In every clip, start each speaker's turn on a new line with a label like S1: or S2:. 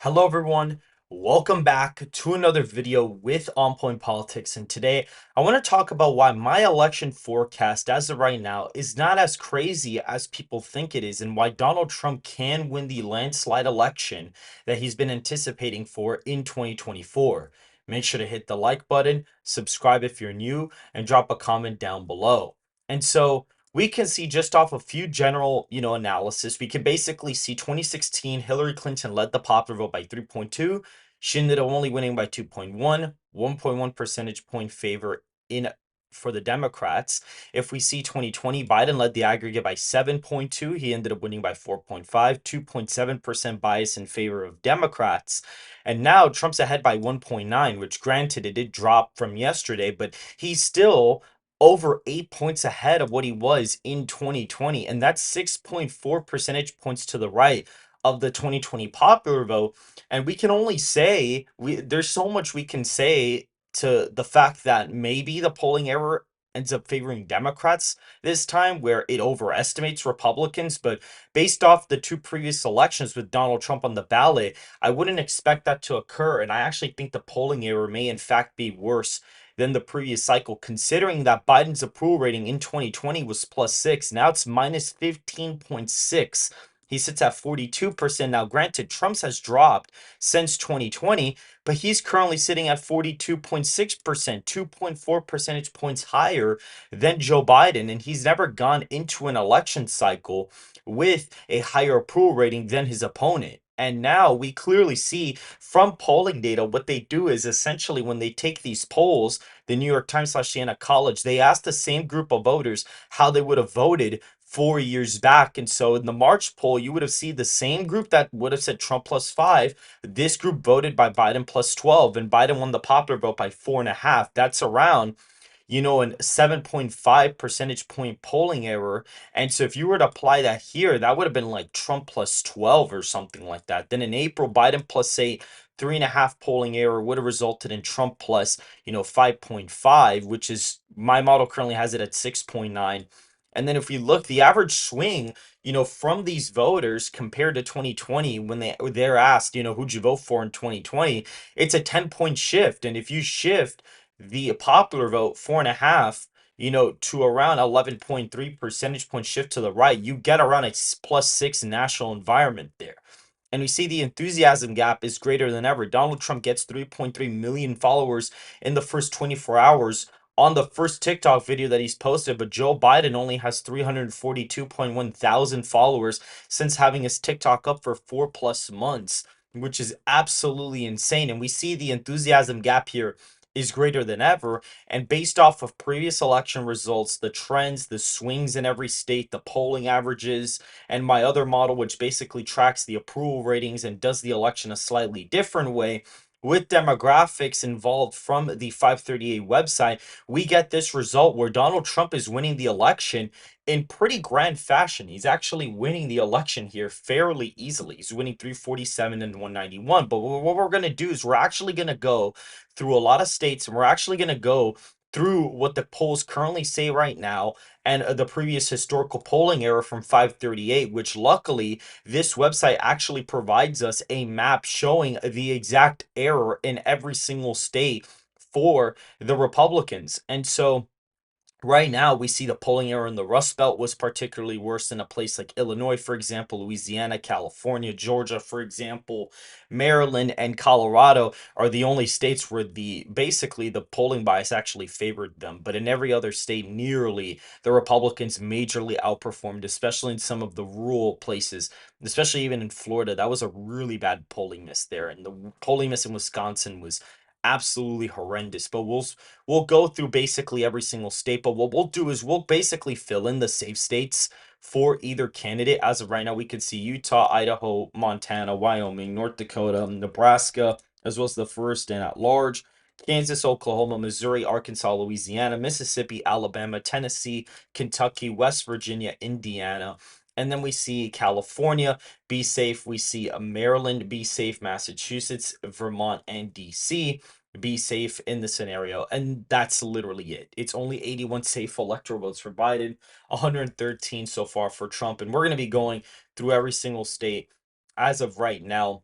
S1: Hello everyone, welcome back to another video with On Point Politics, and today I want to talk about why my election forecast as of right now is not as crazy as people think it is, and why Donald Trump can win the landslide election that he's been anticipating for in 2024. Make sure to hit the like button, subscribe if you're new, and drop a comment down below. And so we can see just off a few general, analysis, we can basically see 2016, Hillary Clinton led the popular vote by 3.2. She ended up only winning by 2.1, 1.1 percentage point favor in for the Democrats. If we see 2020, Biden led the aggregate by 7.2. He ended up winning by 4.5, 2.7% bias in favor of Democrats. And now Trump's ahead by 1.9, which granted it did drop from yesterday, but he's still over 8 points ahead of what he was in 2020. And that's 6.4 percentage points to the right of the 2020 popular vote. And we can only say there's so much we can say to the fact that maybe the polling error ends up favoring Democrats this time, where it overestimates Republicans. But based off the two previous elections with Donald Trump on the ballot, I wouldn't expect that to occur. And I actually think the polling error may in fact be worse than the previous cycle, considering that Biden's approval rating in 2020 was +6. Now it's -15.6. He sits at 42%. Now, granted, Trump's has dropped since 2020, but he's currently sitting at 42.6%, 2.4 percentage points higher than Joe Biden. And he's never gone into an election cycle with a higher approval rating than his opponent. And now we clearly see from polling data what they do is essentially when they take these polls, the New York Times / Siena College, they asked the same group of voters how they would have voted 4 years back. And so in the March poll, you would have seen the same group that would have said Trump +5. This group voted by Biden +12, and Biden won the popular vote by 4.5. That's around an 7.5 percentage point polling error. And so if you were to apply that here, that would have been like Trump +12 or something like that. Then in April, Biden +8, 3.5 polling error would have resulted in Trump plus, 5.5, which is my model currently has it at 6.9. And then if we look, the average swing, from these voters compared to 2020, when they're asked, who'd you vote for in 2020, it's a 10-point shift. And if you shift the popular vote 4.5, to around 11.3 percentage point shift to the right, you get around a +6 national environment there. And we see the enthusiasm gap is greater than ever. Donald Trump gets 3.3 million followers in the first 24 hours on the first TikTok video that he's posted, but Joe Biden only has 342.1 thousand followers since having his TikTok up for 4+ months, which is absolutely insane. And we see the enthusiasm gap here is greater than ever. And based off of previous election results, the trends, the swings in every state, the polling averages, and my other model, which basically tracks the approval ratings and does the election a slightly different way, with demographics involved from the 538 website, we get this result where Donald Trump is winning the election in pretty grand fashion. He's actually winning the election here fairly easily. He's winning 347 and 191. But what we're going to do is we're actually going to go through a lot of states, and we're actually going to go through what the polls currently say right now and the previous historical polling error from 538, which luckily this website actually provides us a map showing the exact error in every single state for the Republicans. And so right now, we see the polling error in the Rust Belt was particularly worse in a place like Illinois, for example, Louisiana, California, Georgia, for example, Maryland, and Colorado are the only states where basically the polling bias actually favored them. But in every other state, nearly the Republicans majorly outperformed, especially in some of the rural places, especially even in Florida. That was a really bad polling miss there, and the polling miss in Wisconsin was absolutely horrendous. But we'll go through basically every single state, but what we'll do is we'll basically fill in the safe states for either candidate. As of right now, we could see Utah, Idaho, Montana, Wyoming, North Dakota, Nebraska, as well as the first and at large, Kansas, Oklahoma, Missouri, Arkansas, Louisiana, Mississippi, Alabama, Tennessee, Kentucky, West Virginia, Indiana. And then we see California, be safe. We see Maryland, be safe. Massachusetts, Vermont, and DC, be safe in the scenario. And that's literally it. It's only 81 safe electoral votes for Biden, 113 so far for Trump. And we're going to be going through every single state as of right now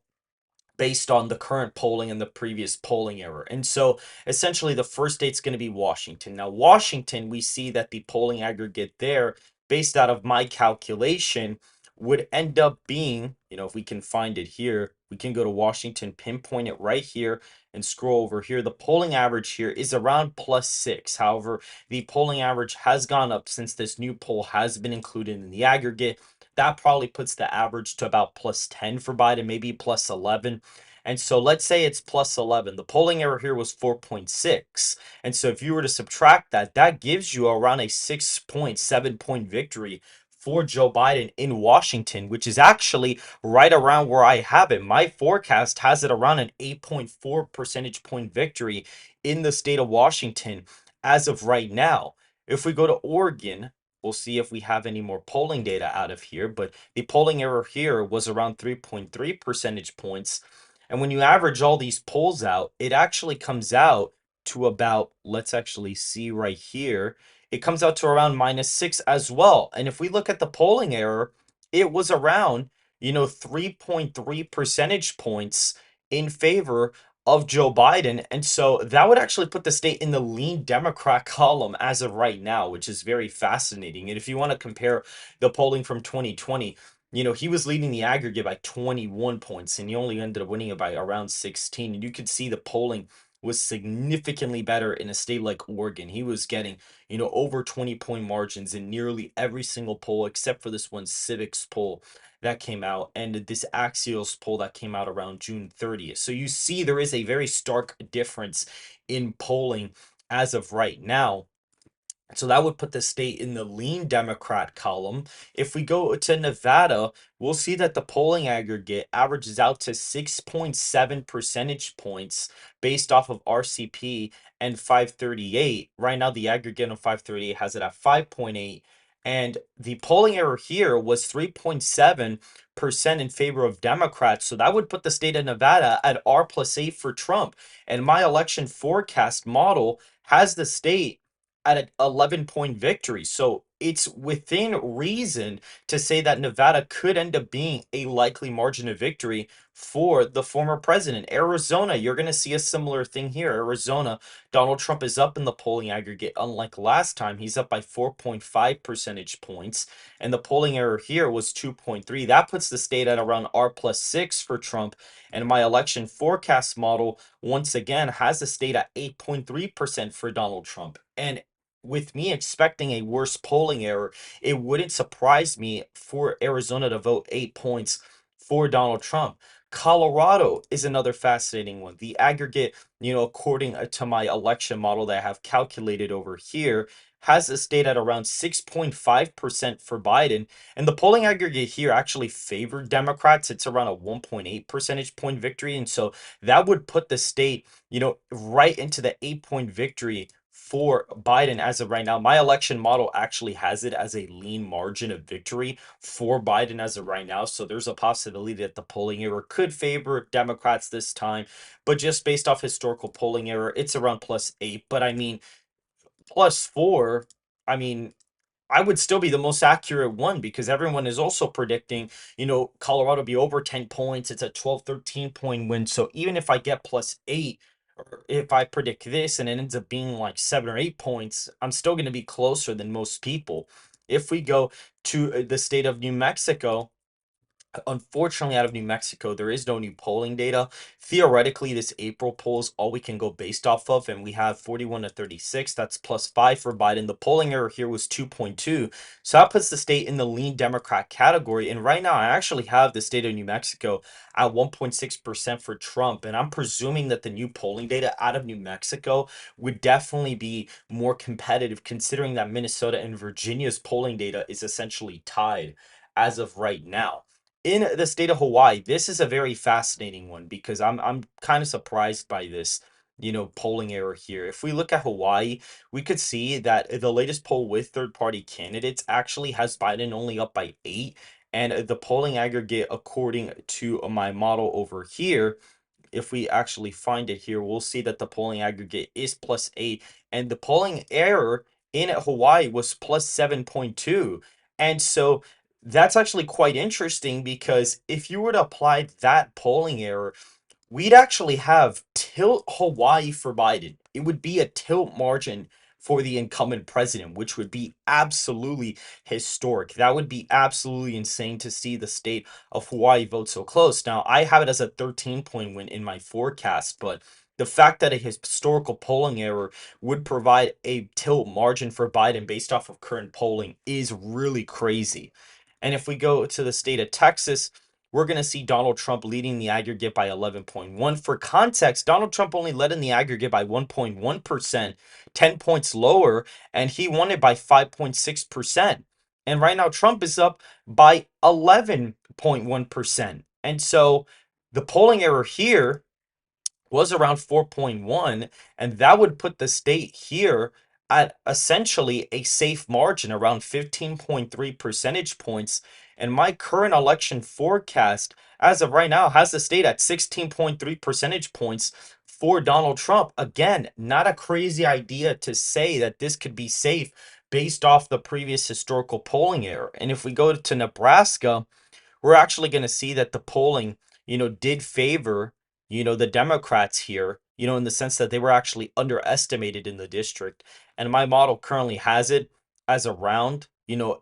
S1: based on the current polling and the previous polling error. And so essentially the first state's going to be Washington. Now, Washington, we see that the polling aggregate there, based out of my calculation, would end up being, if we can find it here, we can go to Washington, pinpoint it right here, and scroll over here. The polling average here is around +6. However, the polling average has gone up since this new poll has been included in the aggregate. That probably puts the average to about +10 for Biden, maybe +11. And so let's say it's +11. The polling error here was 4.6. And so if you were to subtract that, that gives you around a 6.7 point victory for Joe Biden in Washington, which is actually right around where I have it. My forecast has it around an 8.4 percentage point victory in the state of Washington as of right now. If we go to Oregon, we'll see if we have any more polling data out of here, but the polling error here was around 3.3 percentage points. And when you average all these polls out, it actually comes out to about, let's actually see right here, it comes out to around -6 as well. And if we look at the polling error, it was around, 3.3 percentage points in favor of Joe Biden. And so that would actually put the state in the lean Democrat column as of right now, which is very fascinating. And if you want to compare the polling from 2020, he was leading the aggregate by 21 points and he only ended up winning it by around 16. And you could see the polling was significantly better in a state like Oregon. He was getting, over 20-point margins in nearly every single poll except for this one civics poll that came out and this Axios poll that came out around June 30th. So you see there is a very stark difference in polling as of right now. So that would put the state in the lean Democrat column. If we go to Nevada, we'll see that the polling aggregate averages out to 6.7 percentage points based off of RCP and 538. Right now, the aggregate of 538 has it at 5.8. And the polling error here was 3.7% in favor of Democrats. So that would put the state of Nevada at R+8 for Trump. And my election forecast model has the state at an 11-point victory. So it's within reason to say that Nevada could end up being a likely margin of victory for the former president. Arizona, you're going to see a similar thing here. Arizona, Donald Trump is up in the polling aggregate. Unlike last time, he's up by 4.5 percentage points. And the polling error here was 2.3. That puts the state at around R+6 for Trump. And my election forecast model, once again, has the state at 8.3% for Donald Trump. And with me expecting a worse polling error, it wouldn't surprise me for Arizona to vote 8 points for Donald Trump. Colorado is another fascinating one. The aggregate, according to my election model that I have calculated over here, has a state at around 6.5% for Biden. And the polling aggregate here actually favored Democrats. It's around a 1.8 percentage point victory. And so that would put the state, right into the 8-point victory for Biden as of right now. My election model actually has it as a lean margin of victory for Biden as of right now. So there's a possibility that the polling error could favor Democrats this time. But just based off historical polling error, it's around +8. But I mean, +4, I mean, I would still be the most accurate one because everyone is also predicting, Colorado be over 10 points. It's a 12, 13-point win. So even if I get +8, or if I predict this and it ends up being like 7 or 8 points, I'm still going to be closer than most people. If we go to the state of New Mexico, unfortunately, out of New Mexico, there is no new polling data. Theoretically, this April poll is all we can go based off of, and we have 41 to 36. That's +5 for Biden. The polling error here was 2.2. So that puts the state in the lean Democrat category. And right now, I actually have the state of New Mexico at 1.6% for Trump. And I'm presuming that the new polling data out of New Mexico would definitely be more competitive, considering that Minnesota and Virginia's polling data is essentially tied as of right now. In the state of Hawaii, this is a very fascinating one because I'm kind of surprised by this, polling error here. If we look at Hawaii, we could see that the latest poll with third-party candidates actually has Biden only up by 8, and the polling aggregate according to my model over here, if we actually find it here, we'll see that the polling aggregate is +8, and the polling error in Hawaii was +7.2. And so that's actually quite interesting because if you were to apply that polling error we'd actually have tilt Hawaii for Biden. It would be a tilt margin for the incumbent president, which would be absolutely historic. That would be absolutely insane to see the state of Hawaii vote so close. Now, I have it as a 13-point win in my forecast, but the fact that a historical polling error would provide a tilt margin for Biden based off of current polling is really crazy. And if we go to the state of Texas, we're going to see Donald Trump leading the aggregate by 11.1. For context, Donald Trump only led in the aggregate by 1.1%, 10 points lower, and he won it by 5.6%. And right now, Trump is up by 11.1%. And so the polling error here was around 4.1, and that would put the state here at essentially a safe margin around 15.3 percentage points. And my current election forecast, as of right now, has the state at 16.3 percentage points for Donald Trump. Again, not a crazy idea to say that this could be safe based off the previous historical polling error. And if we go to Nebraska, we're actually going to see that the polling, did favor, the Democrats here, in the sense that they were actually underestimated in the district. And my model currently has it as around,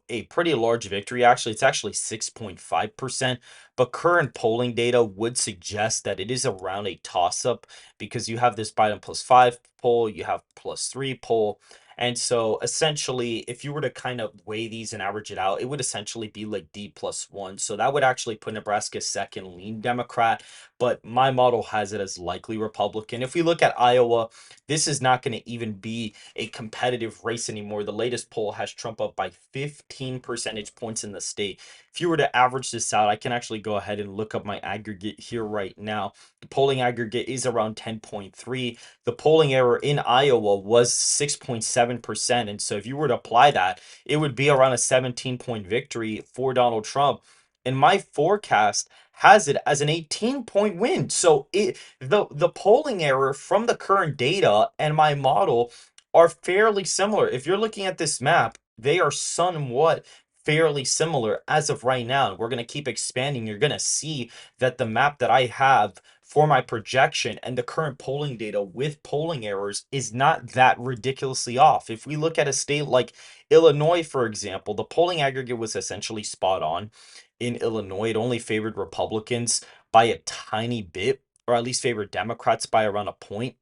S1: a pretty large victory. Actually, it's actually 6.5%. But current polling data would suggest that it is around a toss up because you have this Biden +5 poll, you have +3 poll. And so essentially, if you were to kind of weigh these and average it out, it would essentially be like D+1. So that would actually put Nebraska second, lean Democrat, but my model has it as likely Republican. If we look at Iowa, this is not going to even be a competitive race anymore. The latest poll has Trump up by 15 percentage points in the state. If you were to average this out, I can actually go ahead and look up my aggregate here right now. The polling aggregate is around 10.3. The polling error in Iowa was 6.7%. And so if you were to apply that, it would be around a 17-point victory for Donald Trump. And my forecast has it as an 18-point win. So the polling error from the current data and my model are fairly similar. If you're looking at this map, they are somewhat fairly similar as of right now. We're going to keep expanding. You're going to see that the map that I have for my projection and the current polling data with polling errors is not that ridiculously off. If we look at a state like Illinois, for example, the polling aggregate was essentially spot on. In Illinois, it only favored Republicans by a tiny bit, or at least favored Democrats by around a point.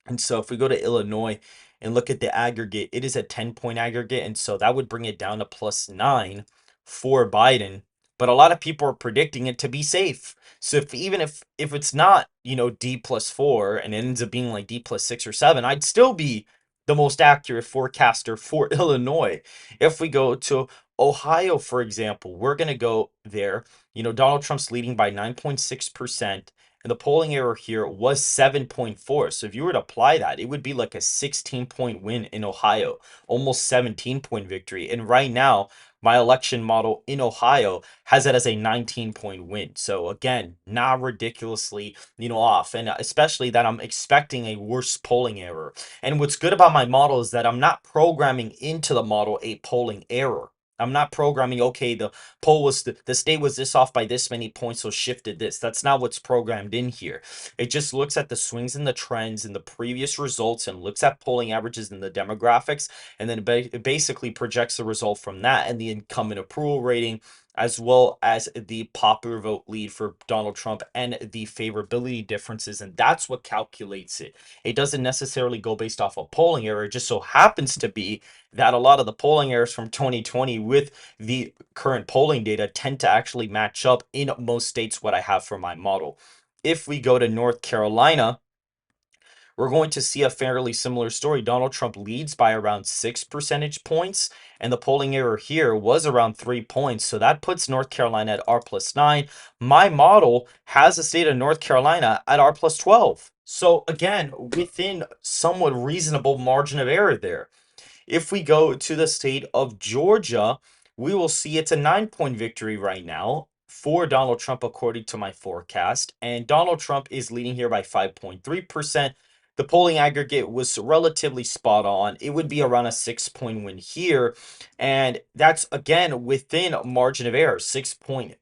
S1: And so if we go to Illinois and look at the aggregate, it is a 10-point aggregate. And so that would bring it down to +9 for Biden. But a lot of people are predicting it to be safe. So even if it's not, D+4 and it ends up being like D+6 or 7, I'd still be the most accurate forecaster for Illinois. If we go to Ohio, for example, we're going to go there. Donald Trump's leading by 9.6%. And the polling error here was 7.4. So if you were to apply that, it would be like a 16-point win in Ohio, almost 17-point victory. And right now, my election model in Ohio has it as a 19-point win. So again, not ridiculously, off. And especially that I'm expecting a worse polling error. And what's good about my model is that I'm not programming into the model a polling error. I'm not programming, okay, the poll was the state was this off by this many points, so shifted this. That's not what's programmed in here. It just looks at the swings and the trends and the previous results and looks at polling averages and the demographics, and then it basically projects the result from that and the incumbent approval rating, as well as the popular vote lead for Donald Trump and the favorability differences. And that's what calculates it. It doesn't necessarily go based off a polling error. It just so happens to be that a lot of the polling errors from 2020 with the current polling data tend to actually match up in most states what I have for my model. If we go to North Carolina, we're going to see a fairly similar story. Donald Trump leads by around 6 percentage points, and the polling error here was around 3 points. So that puts North Carolina at R+9. My model has the state of North Carolina at R+12. So again, within somewhat reasonable margin of error there. If we go to the state of Georgia, we will see it's a 9-point victory right now for Donald Trump, according to my forecast. And Donald Trump is leading here by 5.3%. the polling aggregate was relatively spot on. It would be around a 6 point win here. And that's again within a margin of error. 6 point,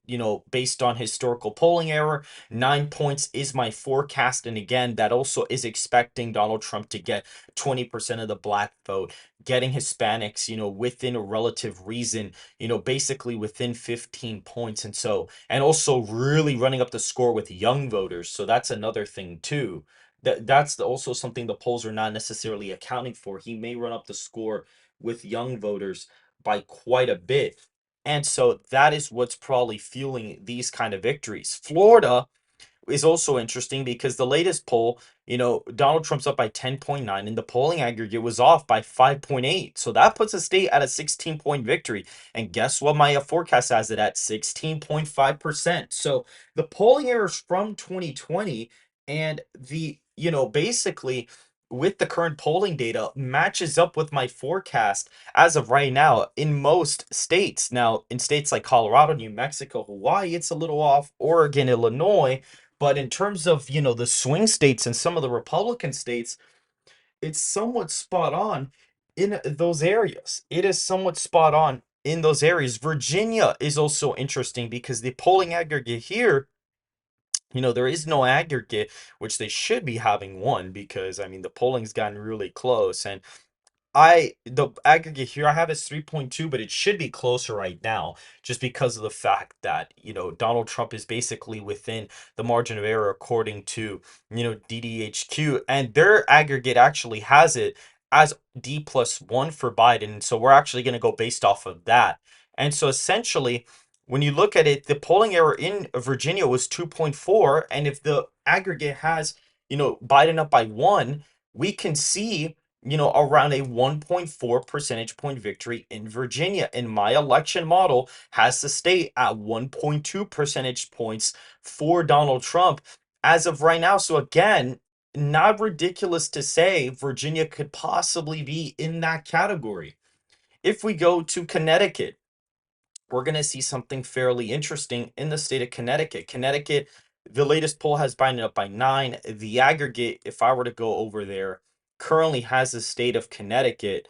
S1: based on historical polling error. 9 points is my forecast. And again, that also is expecting Donald Trump to get 20% of the black vote, getting Hispanics, within a relative reason, basically within 15 points. And also really running up the score with young voters. So that's another thing too. That's also something the polls are not necessarily accounting for. He may run up the score with young voters by quite a bit. And so that is what's probably fueling these kind of victories. Florida is also interesting because the latest poll, Donald Trump's up by 10.9 and the polling aggregate was off by 5.8. So that puts the state at a 16-point victory. And guess what? My forecast has it at 16.5%. So the polling errors from 2020 and basically with the current polling data matches up with my forecast as of right now in most states. Now, in states like Colorado, New Mexico, Hawaii, it's a little off. Oregon, Illinois, but in terms of, the swing states and some of the Republican states, it's somewhat spot on in those areas. It is somewhat spot on in those areas. Virginia is also interesting because the polling aggregate here, there is no aggregate, which they should be having one because, I mean, the polling's gotten really close. And the aggregate here I have is 3.2, but it should be closer right now just because of the fact that, Donald Trump is basically within the margin of error according to, DDHQ, and their aggregate actually has it as D+1 for Biden. So we're actually going to go based off of that. And so essentially, when you look at it, the polling error in Virginia was 2.4, and if the aggregate has, Biden up by 1, we can see around a 1.4 percentage point victory in Virginia. And my election model has the state at 1.2 percentage points for Donald Trump as of right now. So again, not ridiculous to say Virginia could possibly be in that category. If we go to Connecticut, we're going to see something fairly interesting in the state of Connecticut. Connecticut, the latest poll has Biden up by 9. The aggregate, if I were to go over there, currently has the state of Connecticut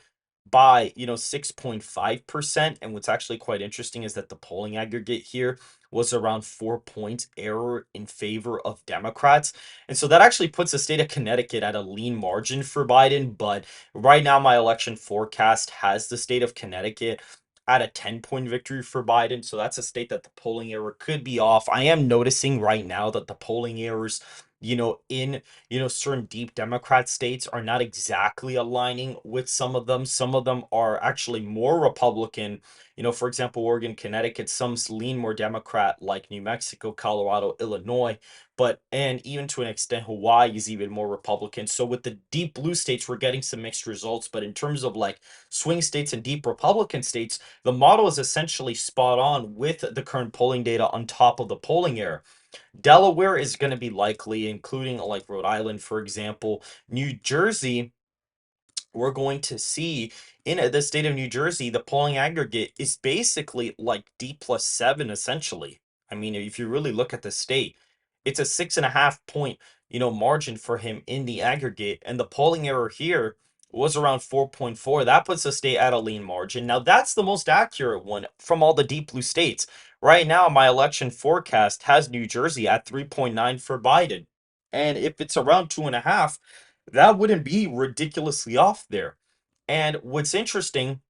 S1: by 6.5%. And what's actually quite interesting is that the polling aggregate here was around 4 points error in favor of Democrats. And so that actually puts the state of Connecticut at a lean margin for Biden. But right now, my election forecast has the state of Connecticut at a 10-point victory for Biden. So that's a state that the polling error could be off. I am noticing right now that the polling errors, in, certain deep Democrat states are not exactly aligning with some of them. Some of them are actually more Republican. For example, Oregon, Connecticut, some lean more Democrat like New Mexico, Colorado, Illinois, and even to an extent, Hawaii is even more Republican. So with the deep blue states, we're getting some mixed results. But in terms of like swing states and deep Republican states, the model is essentially spot on with the current polling data on top of the polling error. Delaware is going to be likely, including like Rhode Island, for example. New Jersey, we're going to see in the state of New Jersey, the polling aggregate is basically like D+7, essentially. I mean, if you really look at the state, it's a 6.5 point, margin for him in the aggregate. And the polling error here was around 4.4. That puts the state at a lean margin. Now, that's the most accurate one from all the deep blue states. Right now, my election forecast has New Jersey at 3.9 for Biden. And if it's around 2.5, that wouldn't be ridiculously off there. And what's interesting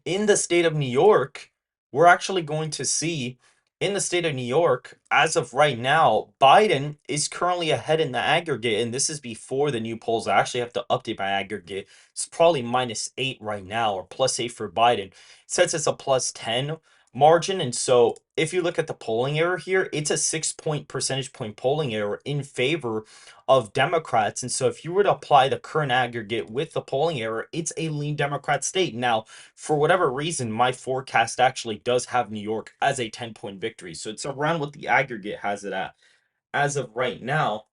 S1: in the state of New York, we're actually going to see in the state of New York, as of right now, Biden is currently ahead in the aggregate. And this is before the new polls. I actually have to update my aggregate. It's probably -8 right now, or +8 for Biden. It says it's a +10 margin. And so if you look at the polling error here, it's a 6 percentage point polling error in favor of Democrats. And so if you were to apply the current aggregate with the polling error, it's a lean Democrat state. Now, for whatever reason, my forecast actually does have New York as a 10-point victory. So it's around what the aggregate has it at as of right now.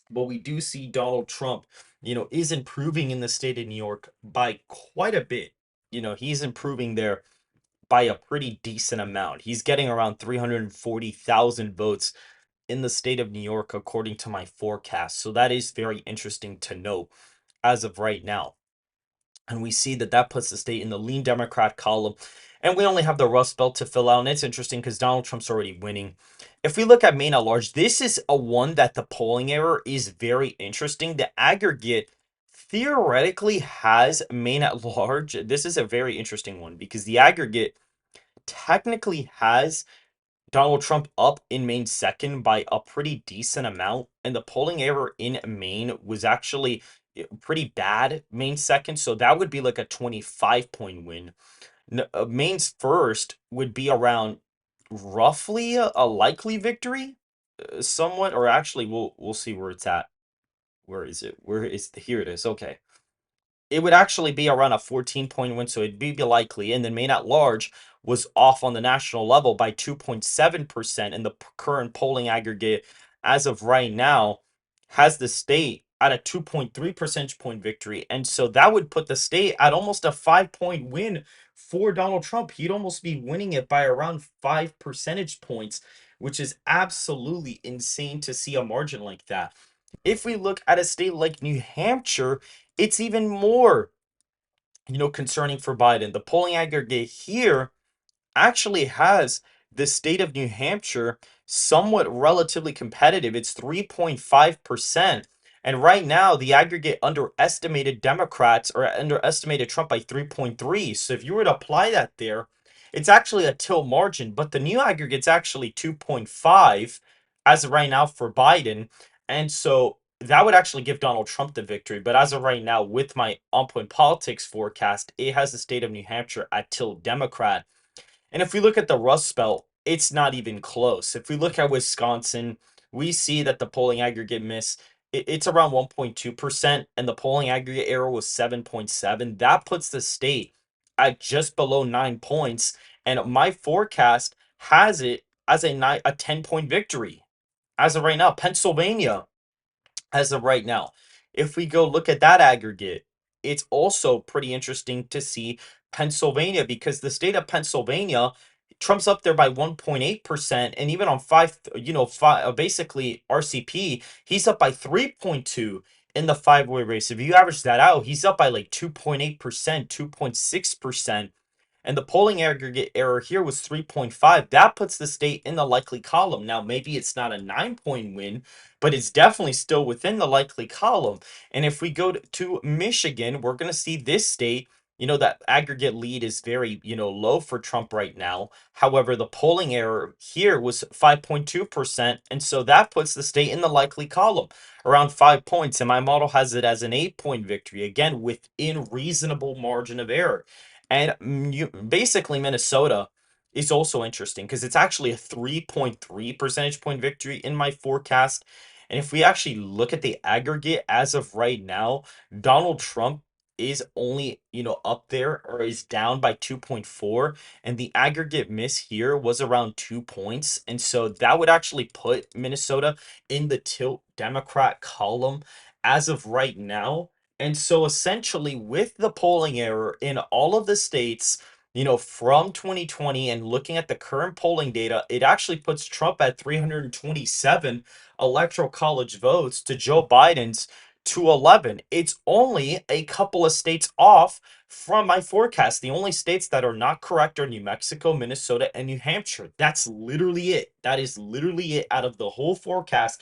S1: But we do see Donald Trump, is improving in the state of New York by quite a bit. He's improving there by a pretty decent amount. He's getting around 340,000 votes in the state of New York according to my forecast. So that is very interesting to note as of right now. And we see that that puts the state in the lean Democrat column. And we only have the Rust Belt to fill out. And it's interesting because Donald Trump's already winning. If we look at Maine at large, this is a one that the polling error is very interesting. The aggregate theoretically has Maine at large. This is a very interesting one because the aggregate technically has Donald Trump up in Maine second by a pretty decent amount, and the polling error in Maine was actually pretty bad. Maine second, so that would be like a 25-point win. Maine's first would be around roughly a likely victory, somewhat, or actually we'll see where it's at. Where is it? Where is here it is. Okay. It would actually be around a 14-point win, so it'd be likely. And then Maine at large was off on the national level by 2.7%. And the current polling aggregate, as of right now, has the state at a 2.3 percentage point victory. And so that would put the state at almost a 5-point win for Donald Trump. He'd almost be winning it by around 5 percentage points, which is absolutely insane to see a margin like that. If we look at a state like New Hampshire, it's even more, concerning for Biden. The polling aggregate here actually has the state of New Hampshire somewhat relatively competitive. It's 3.5%. And right now, the aggregate underestimated Democrats or underestimated Trump by 3.3. So if you were to apply that there, it's actually a tilt margin, but the new aggregate's actually 2.5 as of right now for Biden. And so that would actually give Donald Trump the victory. But as of right now, with my on point politics forecast, it has the state of New Hampshire at tilt Democrat. And if we look at the Rust Belt, it's not even close. If we look at Wisconsin, we see that the polling aggregate miss, it's around 1.2%, and the polling aggregate error was 7.7. That puts the state at just below 9 points. And my forecast has it as a 10-point victory. As of right now, Pennsylvania, as of right now. If we go look at that aggregate, it's also pretty interesting to see Pennsylvania because the state of Pennsylvania, Trump's up there by 1.8%, and even on basically RCP, he's up by 3.2 in the five-way race. If you average that out, he's up by like 2.8%, 2.6%. And the polling aggregate error here was 3.5. That puts the state in the likely column. Now, maybe it's not a 9-point win, but it's definitely still within the likely column. And if we go to Michigan, we're going to see this state, that aggregate lead is very, low for Trump right now. However, the polling error here was 5.2%. And so that puts the state in the likely column around 5 points. And my model has it as an 8-point victory, again, within reasonable margin of error. And basically, Minnesota is also interesting because it's actually a 3.3 percentage point victory in my forecast. And if we actually look at the aggregate as of right now, Donald Trump is only, up there or is down by 2.4. And the aggregate miss here was around 2 points. And so that would actually put Minnesota in the tilt Democrat column as of right now. And so essentially, with the polling error in all of the states, from 2020 and looking at the current polling data, it actually puts Trump at 327 electoral college votes to Joe Biden's 211. It's only a couple of states off from my forecast. The only states that are not correct are New Mexico, Minnesota, and New Hampshire. That's literally it. That is literally it out of the whole forecast.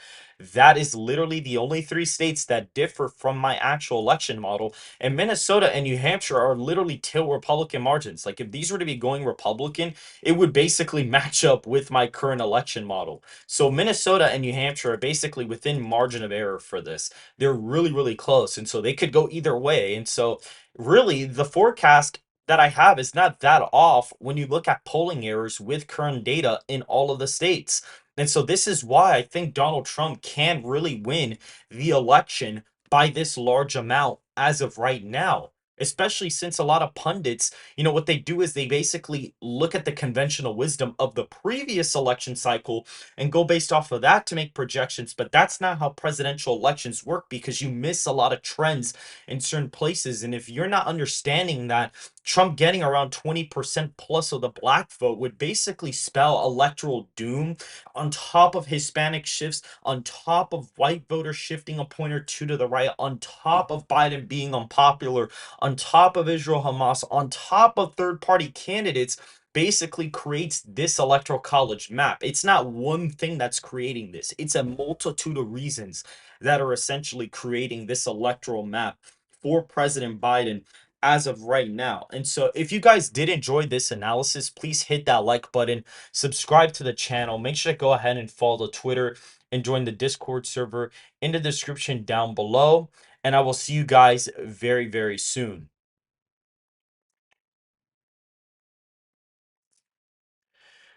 S1: That is literally the only three states that differ from my actual election model. And Minnesota and New Hampshire are literally tilt Republican margins. Like if these were to be going Republican, it would basically match up with my current election model. So Minnesota and New Hampshire are basically within margin of error for this. They're really, really close. And so they could go either way. And so really the forecast that I have is not that off when you look at polling errors with current data in all of the states. And so this is why I think Donald Trump can really win the election by this large amount as of right now. Especially since a lot of pundits, what they do is they basically look at the conventional wisdom of the previous election cycle and go based off of that to make projections. But that's not how presidential elections work because you miss a lot of trends in certain places. And if you're not understanding that, Trump getting around 20% plus of the black vote would basically spell electoral doom on top of Hispanic shifts, on top of white voters shifting a point or two to the right, on top of Biden being unpopular, on top of Israel Hamas, on top of third party candidates. Basically creates this electoral college map. It's not one thing that's creating this, it's a multitude of reasons that are essentially creating this electoral map for President Biden as of right now. And so if you guys did enjoy this analysis, please hit that like button, subscribe to the channel, make sure to go ahead and follow the Twitter and join the Discord server in the description down below. And I will see you guys very, very soon.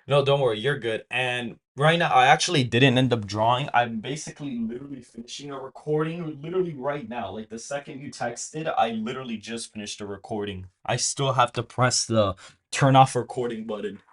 S1: No, don't worry, you're good. And right now, I actually didn't end up drawing. I'm basically literally finishing a recording literally right now. Like the second you texted, I literally just finished a recording. I still have to press the turn off recording button.